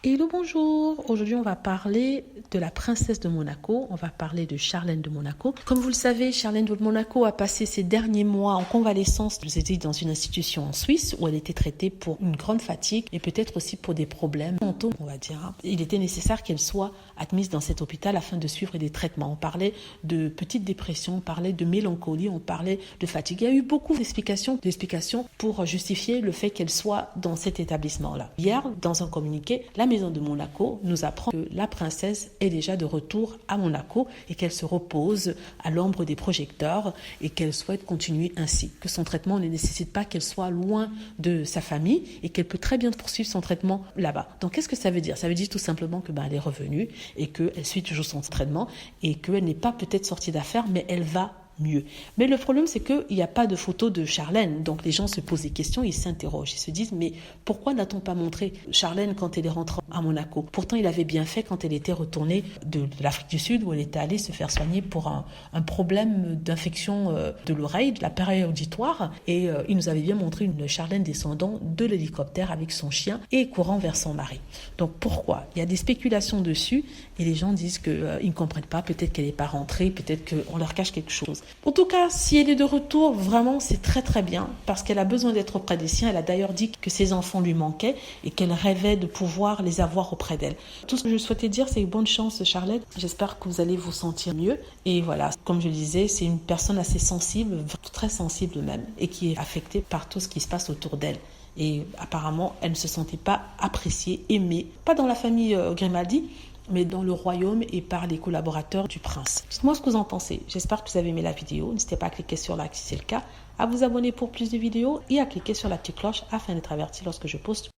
Hello, bonjour. Aujourd'hui, on va parler de la princesse de Monaco. On va parler de Charlène de Monaco. Comme vous le savez, Charlène de Monaco a passé ses derniers mois en convalescence. Elle était dans une institution en Suisse où elle était traitée pour une grande fatigue et peut-être aussi pour des problèmes mentaux, on va dire. Il était nécessaire qu'elle soit admise dans cet hôpital afin de suivre des traitements. On parlait de petite dépression, on parlait de mélancolie, on parlait de fatigue. Il y a eu beaucoup d'explications pour justifier le fait qu'elle soit dans cet établissement-là. Hier, dans un communiqué, la Maison de Monaco nous apprend que la princesse est déjà de retour à Monaco et qu'elle se repose à l'ombre des projecteurs et qu'elle souhaite continuer ainsi, que son traitement ne nécessite pas qu'elle soit loin de sa famille et qu'elle peut très bien poursuivre son traitement là-bas. Donc qu'est-ce que ça veut dire? Ça veut dire tout simplement que elle est revenue et qu'elle suit toujours son traitement et qu'elle n'est pas peut-être sortie d'affaires, mais elle va mieux. Mais le problème, c'est qu'il n'y a pas de photo de Charlène. Donc les gens se posent des questions, ils s'interrogent. Ils se disent, mais pourquoi n'a-t-on pas montré Charlène quand elle est rentrée à Monaco? Pourtant, il avait bien fait quand elle était retournée de l'Afrique du Sud, où elle était allée se faire soigner pour un problème d'infection de l'oreille, de l'appareil auditoire. Et il nous avait bien montré une Charlène descendant de l'hélicoptère avec son chien et courant vers son mari. Donc pourquoi? Il y a des spéculations dessus et les gens disent qu'ils ne comprennent pas. Peut-être qu'elle n'est pas rentrée, peut-être qu'on leur cache quelque chose. En tout cas, si elle est de retour, vraiment, c'est très très bien parce qu'elle a besoin d'être auprès des siens. Elle a d'ailleurs dit que ses enfants lui manquaient et qu'elle rêvait de pouvoir les avoir auprès d'elle. Tout ce que je souhaitais dire, c'est bonne chance, Charlotte. J'espère que vous allez vous sentir mieux. Et voilà, comme je le disais, c'est une personne assez sensible, très sensible même, et qui est affectée par tout ce qui se passe autour d'elle. Et apparemment, elle ne se sentait pas appréciée, aimée, pas dans la famille Grimaldi, mais dans le royaume et par les collaborateurs du prince. Dites-moi ce que vous en pensez. J'espère que vous avez aimé la vidéo. N'hésitez pas à cliquer sur like si c'est le cas, à vous abonner pour plus de vidéos et à cliquer sur la petite cloche afin d'être averti lorsque je poste